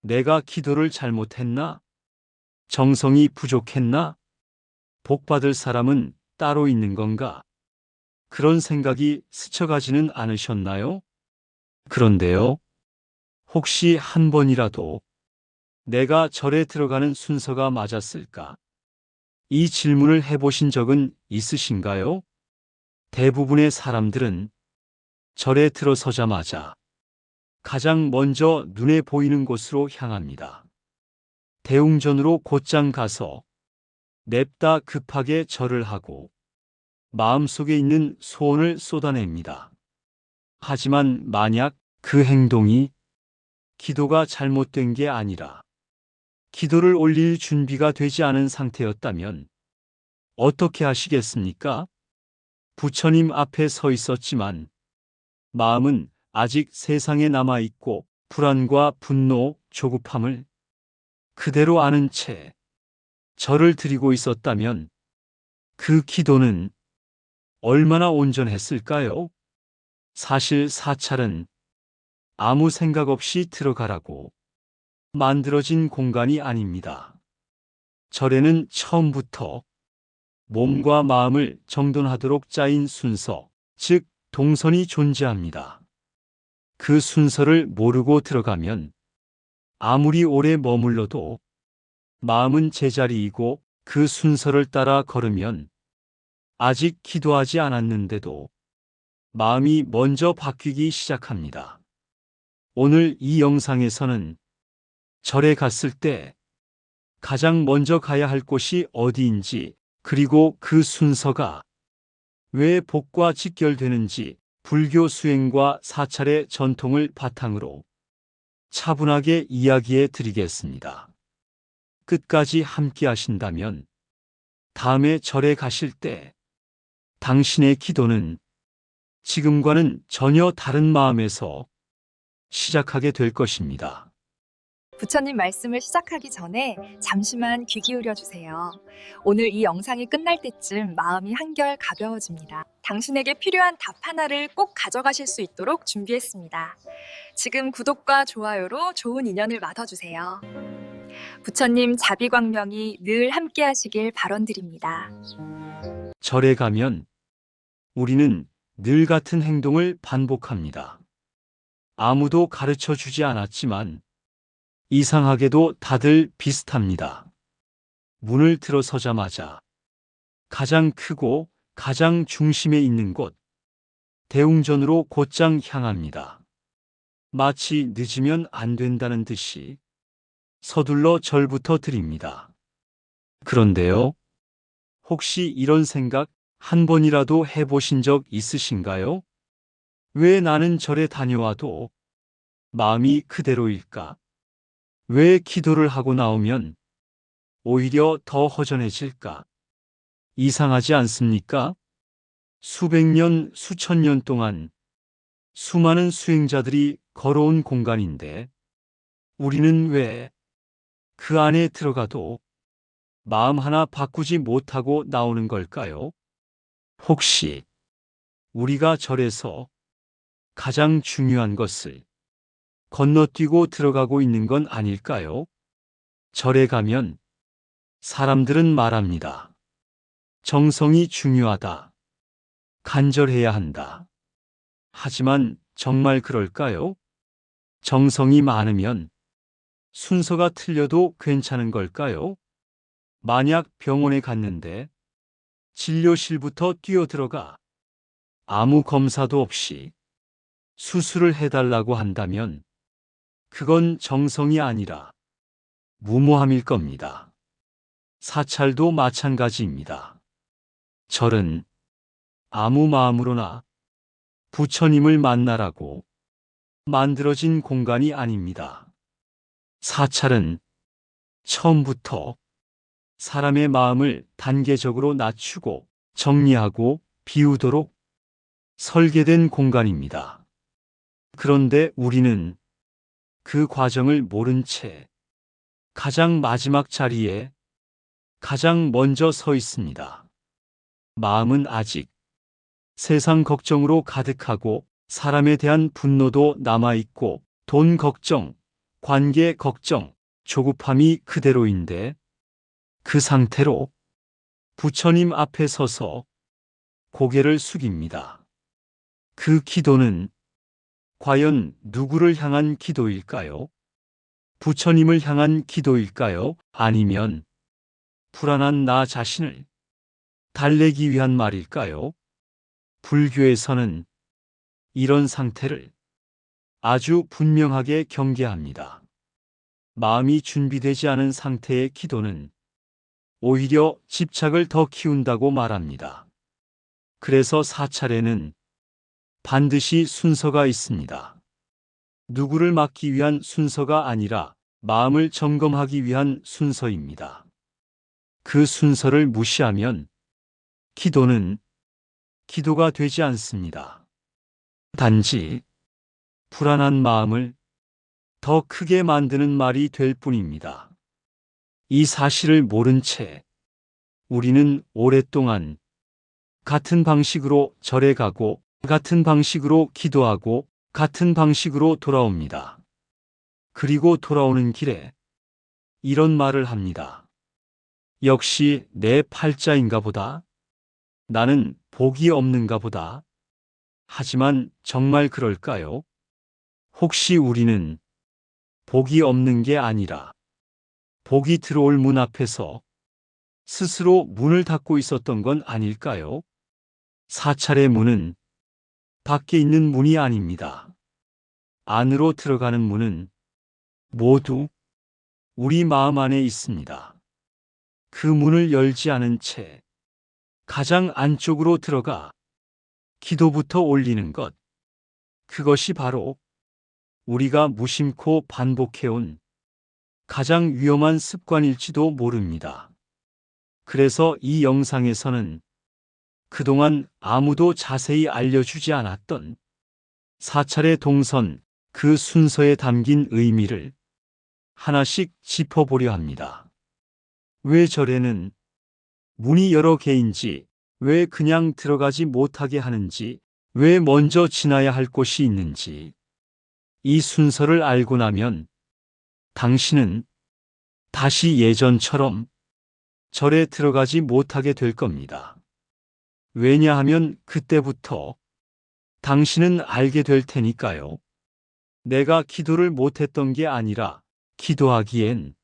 내가 기도를 잘못했나? 정성이 부족했나? 복받을 사람은 따로 있는 건가? 그런 생각이 스쳐가지는 않으셨나요? 그런데요, 혹시 한 번이라도 내가 절에 들어가는 순서가 맞았을까? 이 질문을 해보신 적은 있으신가요? 대부분의 사람들은 절에 들어서자마자 가장 먼저 눈에 보이는 곳으로 향합니다. 대웅전으로 곧장 가서 냅다 급하게 절을 하고 마음속에 있는 소원을 쏟아냅니다. 하지만 만약 그 행동이 기도가 잘못된 게 아니라 기도를 올릴 준비가 되지 않은 상태였다면 어떻게 하시겠습니까? 부처님 앞에 서 있었지만 마음은 아직 세상에 남아있고 불안과 분노, 조급함을 그대로 아는 채 절을 드리고 있었다면 그 기도는 얼마나 온전했을까요? 사실 사찰은 아무 생각 없이 들어가라고 만들어진 공간이 아닙니다. 절에는 처음부터 몸과 마음을 정돈하도록 짜인 순서, 즉 동선이 존재합니다. 그 순서를 모르고 들어가면 아무리 오래 머물러도 마음은 제자리이고, 그 순서를 따라 걸으면 아직 기도하지 않았는데도 마음이 먼저 바뀌기 시작합니다. 오늘 이 영상에서는 절에 갔을 때 가장 먼저 가야 할 곳이 어디인지, 그리고 그 순서가 왜 복과 직결되는지, 불교 수행과 사찰의 전통을 바탕으로 차분하게 이야기해 드리겠습니다. 끝까지 함께 하신다면 다음에 절에 가실 때 당신의 기도는 지금과는 전혀 다른 마음에서 시작하게 될 것입니다. 부처님 말씀을 시작하기 전에 잠시만 귀 기울여 주세요. 오늘 이 영상이 끝날 때쯤 마음이 한결 가벼워집니다. 당신에게 필요한 답 하나를 꼭 가져가실 수 있도록 준비했습니다. 지금 구독과 좋아요로 좋은 인연을 맡아주세요. 부처님 자비광명이 늘 함께 하시길 발언드립니다. 절에 가면 우리는 늘 같은 행동을 반복합니다. 아무도 가르쳐 주지 않았지만 이상하게도 다들 비슷합니다. 문을 들어서자마자 가장 크고 가장 중심에 있는 곳, 대웅전으로 곧장 향합니다. 마치 늦으면 안 된다는 듯이 서둘러 절부터 드립니다. 그런데요, 혹시 이런 생각 한 번이라도 해보신 적 있으신가요? 왜 나는 절에 다녀와도 마음이 그대로일까? 왜 기도를 하고 나오면 오히려 더 허전해질까? 이상하지 않습니까? 수백 년, 수천 년 동안 수많은 수행자들이 걸어온 공간인데 우리는 왜 그 안에 들어가도 마음 하나 바꾸지 못하고 나오는 걸까요? 혹시 우리가 절에서 가장 중요한 것을 건너뛰고 들어가고 있는 건 아닐까요? 절에 가면 사람들은 말합니다. 정성이 중요하다. 간절해야 한다. 하지만 정말 그럴까요? 정성이 많으면 순서가 틀려도 괜찮은 걸까요? 만약 병원에 갔는데 진료실부터 뛰어들어가 아무 검사도 없이 수술을 해달라고 한다면 그건 정성이 아니라 무모함일 겁니다. 사찰도 마찬가지입니다. 절은 아무 마음으로나 부처님을 만나라고 만들어진 공간이 아닙니다. 사찰은 처음부터 사람의 마음을 단계적으로 낮추고 정리하고 비우도록 설계된 공간입니다. 그런데 우리는 그 과정을 모른 채 가장 마지막 자리에 가장 먼저 서 있습니다. 마음은 아직 세상 걱정으로 가득하고 사람에 대한 분노도 남아있고 돈 걱정, 관계 걱정, 조급함이 그대로인데 그 상태로 부처님 앞에 서서 고개를 숙입니다. 그 기도는 과연 누구를 향한 기도일까요? 부처님을 향한 기도일까요? 아니면 불안한 나 자신을 달래기 위한 말일까요? 불교에서는 이런 상태를 아주 분명하게 경계합니다. 마음이 준비되지 않은 상태의 기도는 오히려 집착을 더 키운다고 말합니다. 그래서 사찰에는 반드시 순서가 있습니다. 누구를 막기 위한 순서가 아니라 마음을 점검하기 위한 순서입니다. 그 순서를 무시하면 기도는 기도가 되지 않습니다. 단지 불안한 마음을 더 크게 만드는 말이 될 뿐입니다. 이 사실을 모른 채 우리는 오랫동안 같은 방식으로 절에 가고 같은 방식으로 기도하고 같은 방식으로 돌아옵니다. 그리고 돌아오는 길에 이런 말을 합니다. 역시 내 팔자인가 보다. 나는 복이 없는가 보다. 하지만 정말 그럴까요? 혹시 우리는 복이 없는 게 아니라 복이 들어올 문 앞에서 스스로 문을 닫고 있었던 건 아닐까요? 사찰의 문은 밖에 있는 문이 아닙니다. 안으로 들어가는 문은 모두 우리 마음 안에 있습니다. 그 문을 열지 않은 채 가장 안쪽으로 들어가 기도부터 올리는 것, 그것이 바로 우리가 무심코 반복해온 가장 위험한 습관일지도 모릅니다. 그래서 이 영상에서는 그동안 아무도 자세히 알려주지 않았던 사찰의 동선, 그 순서에 담긴 의미를 하나씩 짚어보려 합니다. 왜 절에는 문이 여러 개인지, 왜 그냥 들어가지 못하게 하는지, 왜 먼저 지나야 할 곳이 있는지, 이 순서를 알고 나면 당신은 다시 예전처럼 절에 들어가지 못하게 될 겁니다. 왜냐하면 그때부터 당신은 알게 될 테니까요. 내가 기도를 못했던 게 아니라 기도하기엔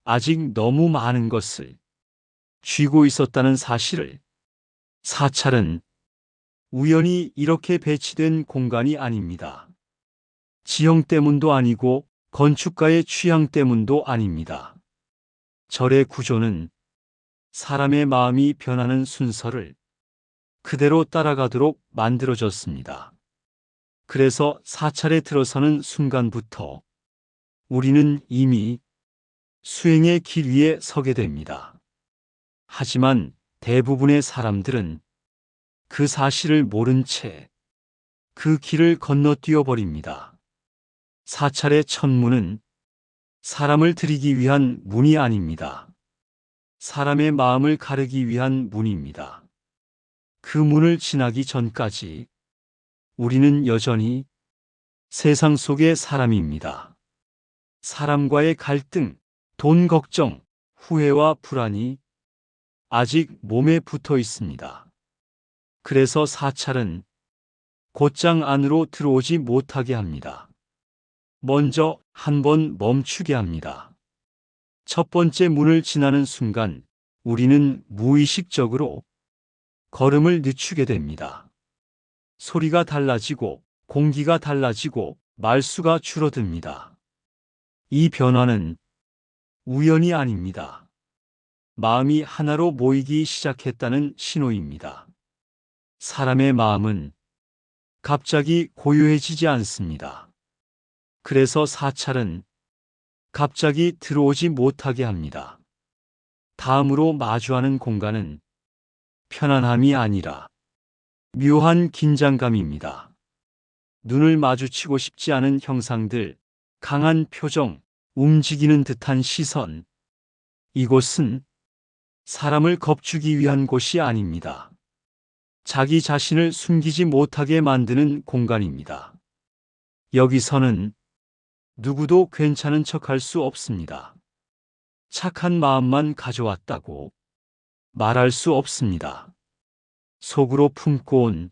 아직 너무 많은 것을 쥐고 있었다는 사실을. 사찰은 우연히 이렇게 배치된 공간이 아닙니다. 지형 때문도 아니고 건축가의 취향 때문도 아닙니다. 절의 구조는 사람의 마음이 변하는 순서를 그대로 따라가도록 만들어졌습니다. 그래서 사찰에 들어서는 순간부터 우리는 이미 수행의 길 위에 서게 됩니다. 하지만 대부분의 사람들은 그 사실을 모른 채 그 길을 건너뛰어 버립니다. 사찰의 첫 문은 사람을 들이기 위한 문이 아닙니다. 사람의 마음을 가르기 위한 문입니다. 그 문을 지나기 전까지 우리는 여전히 세상 속의 사람입니다. 사람과의 갈등, 돈 걱정, 후회와 불안이 아직 몸에 붙어 있습니다. 그래서 사찰은 곧장 안으로 들어오지 못하게 합니다. 먼저 한번 멈추게 합니다. 첫 번째 문을 지나는 순간 우리는 무의식적으로 걸음을 늦추게 됩니다. 소리가 달라지고 공기가 달라지고 말수가 줄어듭니다. 이 변화는 우연이 아닙니다. 마음이 하나로 모이기 시작했다는 신호입니다. 사람의 마음은 갑자기 고요해지지 않습니다. 그래서 사찰은 갑자기 들어오지 못하게 합니다. 다음으로 마주하는 공간은 편안함이 아니라 묘한 긴장감입니다. 눈을 마주치고 싶지 않은 형상들, 강한 표정, 움직이는 듯한 시선. 이곳은 사람을 겁주기 위한 곳이 아닙니다. 자기 자신을 숨기지 못하게 만드는 공간입니다. 여기서는 누구도 괜찮은 척할 수 없습니다. 착한 마음만 가져왔다고 말할 수 없습니다. 속으로 품고 온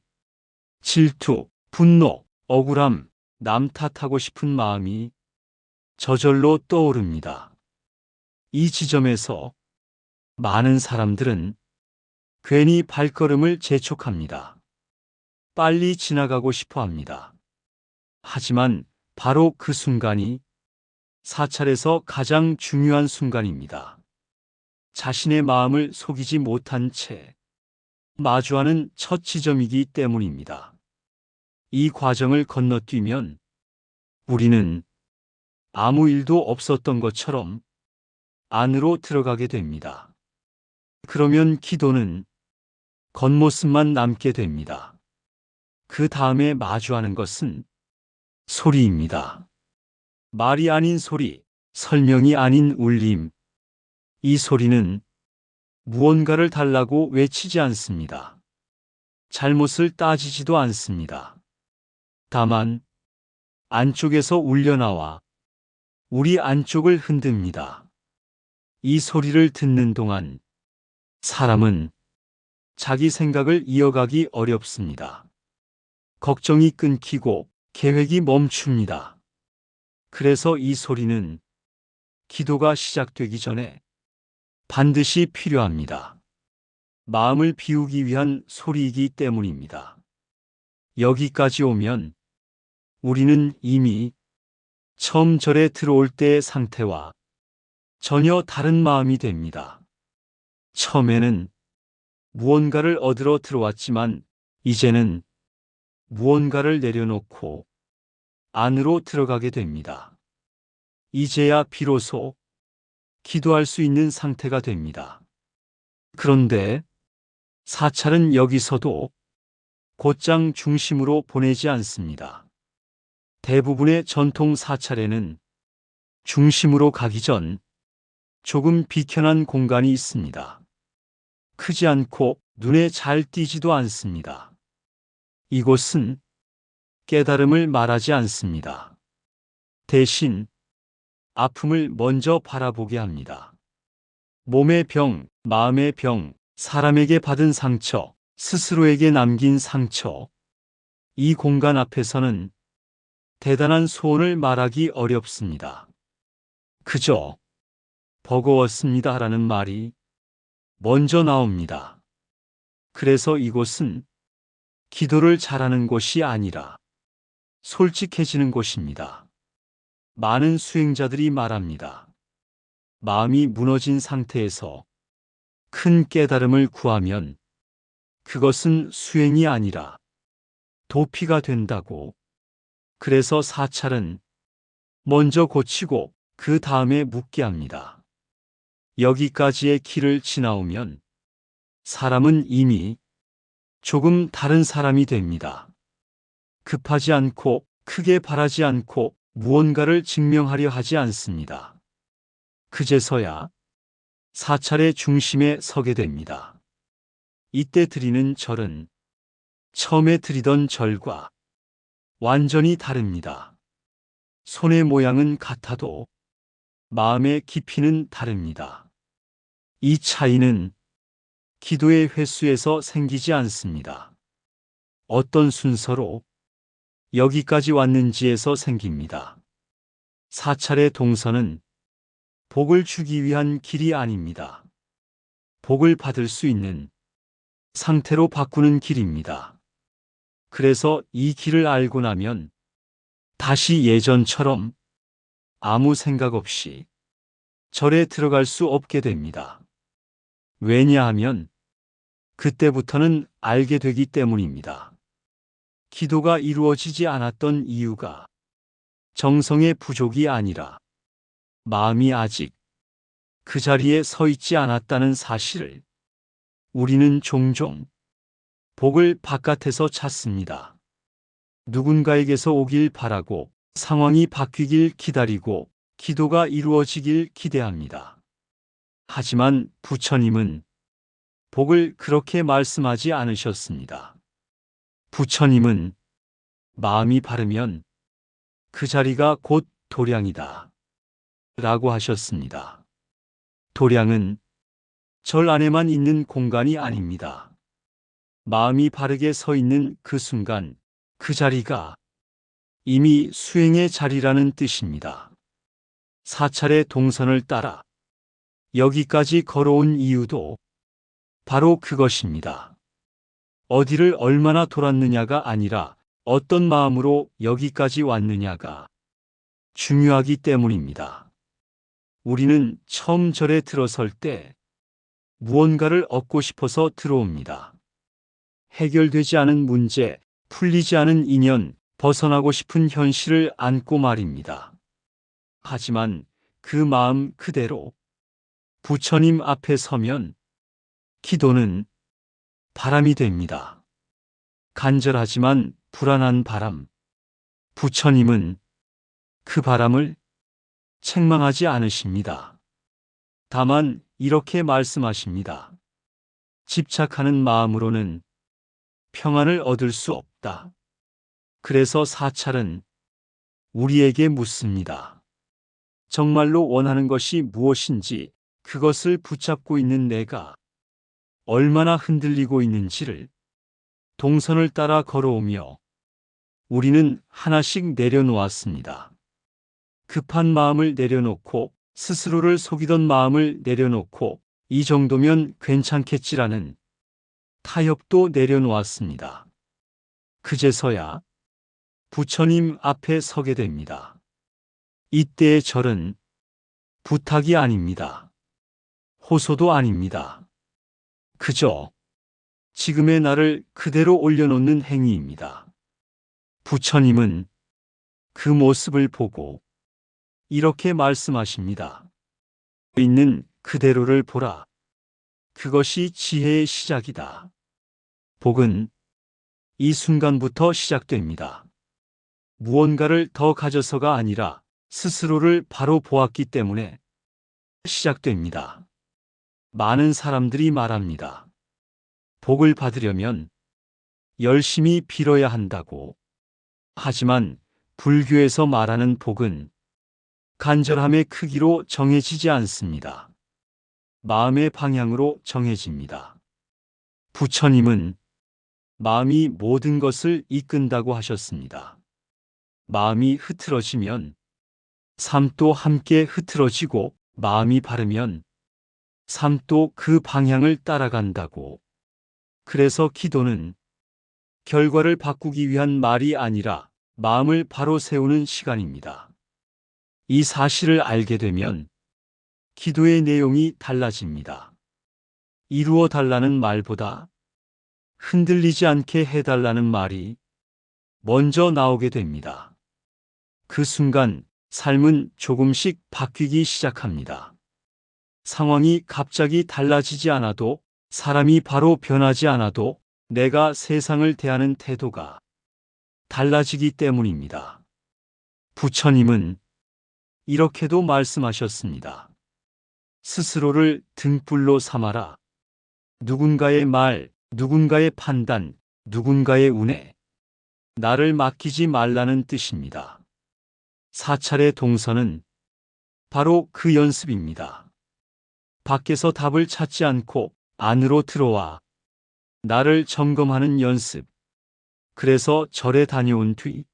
질투, 분노, 억울함, 남 탓하고 싶은 마음이 저절로 떠오릅니다. 이 지점에서 많은 사람들은 괜히 발걸음을 재촉합니다. 빨리 지나가고 싶어 합니다. 하지만 바로 그 순간이 사찰에서 가장 중요한 순간입니다. 자신의 마음을 속이지 못한 채 마주하는 첫 지점이기 때문입니다. 이 과정을 건너뛰면 우리는 아무 일도 없었던 것처럼 안으로 들어가게 됩니다. 그러면 기도는 겉모습만 남게 됩니다. 그 다음에 마주하는 것은 소리입니다. 말이 아닌 소리, 설명이 아닌 울림. 이 소리는 무언가를 달라고 외치지 않습니다. 잘못을 따지지도 않습니다. 다만 안쪽에서 울려나와 우리 안쪽을 흔듭니다. 이 소리를 듣는 동안 사람은 자기 생각을 이어가기 어렵습니다. 걱정이 끊기고 계획이 멈춥니다. 그래서 이 소리는 기도가 시작되기 전에 반드시 필요합니다. 마음을 비우기 위한 소리이기 때문입니다. 여기까지 오면 우리는 이미 처음 절에 들어올 때의 상태와 전혀 다른 마음이 됩니다. 처음에는 무언가를 얻으러 들어왔지만 이제는 무언가를 내려놓고 안으로 들어가게 됩니다. 이제야 비로소 기도할 수 있는 상태가 됩니다. 그런데 사찰은 여기서도 곧장 중심으로 보내지 않습니다. 대부분의 전통 사찰에는 중심으로 가기 전 조금 비켜난 공간이 있습니다. 크지 않고 눈에 잘 띄지도 않습니다. 이곳은 깨달음을 말하지 않습니다. 대신 아픔을 먼저 바라보게 합니다. 몸의 병, 마음의 병, 사람에게 받은 상처, 스스로에게 남긴 상처. 이 공간 앞에서는 대단한 소원을 말하기 어렵습니다. 그저 버거웠습니다라는 말이 먼저 나옵니다. 그래서 이곳은 기도를 잘하는 곳이 아니라 솔직해지는 곳입니다. 많은 수행자들이 말합니다. 마음이 무너진 상태에서 큰 깨달음을 구하면 그것은 수행이 아니라 도피가 된다고. 그래서 사찰은 먼저 고치고 그 다음에 묻게 합니다. 여기까지의 길을 지나오면 사람은 이미 조금 다른 사람이 됩니다. 급하지 않고 크게 바라지 않고 무언가를 증명하려 하지 않습니다. 그제서야 사찰의 중심에 서게 됩니다. 이때 드리는 절은 처음에 드리던 절과 완전히 다릅니다. 손의 모양은 같아도 마음의 깊이는 다릅니다. 이 차이는 기도의 횟수에서 생기지 않습니다. 어떤 순서로 여기까지 왔는지에서 생깁니다. 사찰의 동선은 복을 주기 위한 길이 아닙니다. 복을 받을 수 있는 상태로 바꾸는 길입니다. 그래서 이 길을 알고 나면 다시 예전처럼 아무 생각 없이 절에 들어갈 수 없게 됩니다. 왜냐하면 그때부터는 알게 되기 때문입니다. 기도가 이루어지지 않았던 이유가 정성의 부족이 아니라 마음이 아직 그 자리에 서 있지 않았다는 사실을 우리는 종종 복을 바깥에서 찾습니다. 누군가에게서 오길 바라고 상황이 바뀌길 기다리고 기도가 이루어지길 기대합니다. 하지만 부처님은 복을 그렇게 말씀하지 않으셨습니다. 부처님은 마음이 바르면 그 자리가 곧 도량이다. 라고 하셨습니다. 도량은 절 안에만 있는 공간이 아닙니다. 마음이 바르게 서 있는 그 순간, 그 자리가 이미 수행의 자리라는 뜻입니다. 사찰의 동선을 따라 여기까지 걸어온 이유도 바로 그것입니다. 어디를 얼마나 돌았느냐가 아니라 어떤 마음으로 여기까지 왔느냐가 중요하기 때문입니다. 우리는 처음 절에 들어설 때 무언가를 얻고 싶어서 들어옵니다. 해결되지 않은 문제, 풀리지 않은 인연, 벗어나고 싶은 현실을 안고 말입니다. 하지만 그 마음 그대로 부처님 앞에 서면 기도는 바람이 됩니다. 간절하지만 불안한 바람. 부처님은 그 바람을 책망하지 않으십니다. 다만 이렇게 말씀하십니다. 집착하는 마음으로는 평안을 얻을 수 없다. 그래서 사찰은 우리에게 묻습니다. 정말로 원하는 것이 무엇인지, 그것을 붙잡고 있는 내가 얼마나 흔들리고 있는지를 동선을 따라 걸어오며 우리는 하나씩 내려놓았습니다. 급한 마음을 내려놓고 스스로를 속이던 마음을 내려놓고 이 정도면 괜찮겠지라는 타협도 내려놓았습니다. 그제서야 부처님 앞에 서게 됩니다. 이때의 절은 부탁이 아닙니다. 호소도 아닙니다. 그저 지금의 나를 그대로 올려놓는 행위입니다. 부처님은 그 모습을 보고 이렇게 말씀하십니다. 있는 그대로를 보라. 그것이 지혜의 시작이다. 복은 이 순간부터 시작됩니다. 무언가를 더 가져서가 아니라 스스로를 바로 보았기 때문에 시작됩니다. 많은 사람들이 말합니다. 복을 받으려면 열심히 빌어야 한다고. 하지만 불교에서 말하는 복은 간절함의 크기로 정해지지 않습니다. 마음의 방향으로 정해집니다. 부처님은 마음이 모든 것을 이끈다고 하셨습니다. 마음이 흐트러지면 삶도 함께 흐트러지고, 마음이 바르면 삶도 그 방향을 따라간다고. 그래서 기도는 결과를 바꾸기 위한 말이 아니라 마음을 바로 세우는 시간입니다. 이 사실을 알게 되면 기도의 내용이 달라집니다. 이루어 달라는 말보다 흔들리지 않게 해달라는 말이 먼저 나오게 됩니다. 그 순간 삶은 조금씩 바뀌기 시작합니다. 상황이 갑자기 달라지지 않아도, 사람이 바로 변하지 않아도 내가 세상을 대하는 태도가 달라지기 때문입니다. 부처님은 이렇게도 말씀하셨습니다. 스스로를 등불로 삼아라. 누군가의 말, 누군가의 판단, 누군가의 운에 나를 맡기지 말라는 뜻입니다. 사찰의 동선은 바로 그 연습입니다. 밖에서 답을 찾지 않고 안으로 들어와 나를 점검하는 연습. 그래서 절에 다녀온 뒤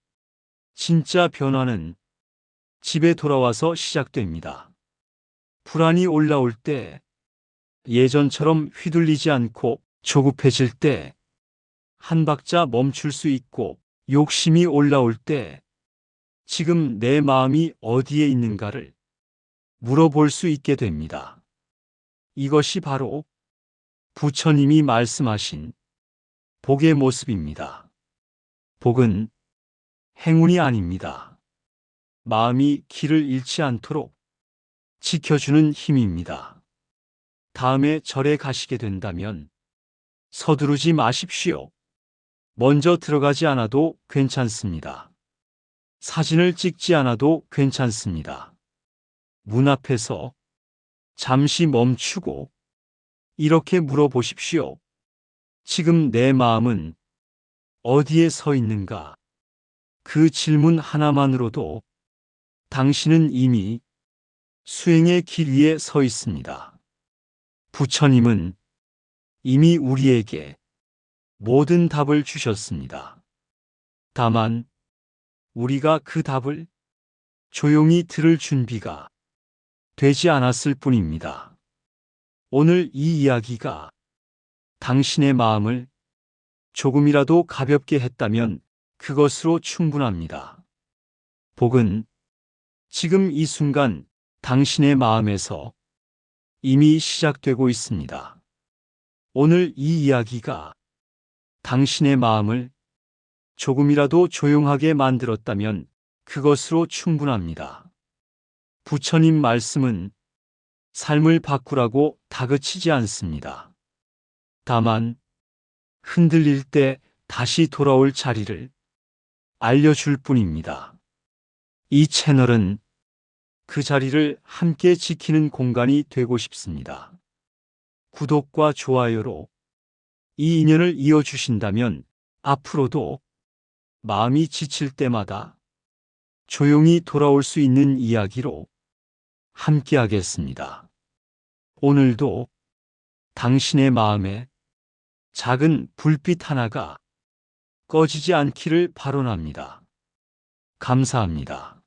진짜 변화는 집에 돌아와서 시작됩니다. 불안이 올라올 때, 예전처럼 휘둘리지 않고 조급해질 때, 한 박자 멈출 수 있고, 욕심이 올라올 때, 지금 내 마음이 어디에 있는가를 물어볼 수 있게 됩니다. 이것이 바로 부처님이 말씀하신 복의 모습입니다. 복은 행운이 아닙니다. 마음이 길을 잃지 않도록 지켜주는 힘입니다. 다음에 절에 가시게 된다면 서두르지 마십시오. 먼저 들어가지 않아도 괜찮습니다. 사진을 찍지 않아도 괜찮습니다. 문 앞에서 잠시 멈추고 이렇게 물어보십시오. 지금 내 마음은 어디에 서 있는가? 그 질문 하나만으로도 당신은 이미 수행의 길 위에 서 있습니다. 부처님은 이미 우리에게 모든 답을 주셨습니다. 다만 우리가 그 답을 조용히 들을 준비가 되지 않았을 뿐입니다. 오늘 이 이야기가 당신의 마음을 조금이라도 가볍게 했다면 그것으로 충분합니다. 복은 지금 이 순간 당신의 마음에서 이미 시작되고 있습니다. 오늘 이 이야기가 당신의 마음을 조금이라도 조용하게 만들었다면 그것으로 충분합니다. 부처님 말씀은 삶을 바꾸라고 다그치지 않습니다. 다만 흔들릴 때 다시 돌아올 자리를 알려줄 뿐입니다. 이 채널은 그 자리를 함께 지키는 공간이 되고 싶습니다. 구독과 좋아요로 이 인연을 이어주신다면 앞으로도 마음이 지칠 때마다 조용히 돌아올 수 있는 이야기로 함께하겠습니다. 오늘도 당신의 마음에 작은 불빛 하나가 꺼지지 않기를 바라옵니다. 감사합니다.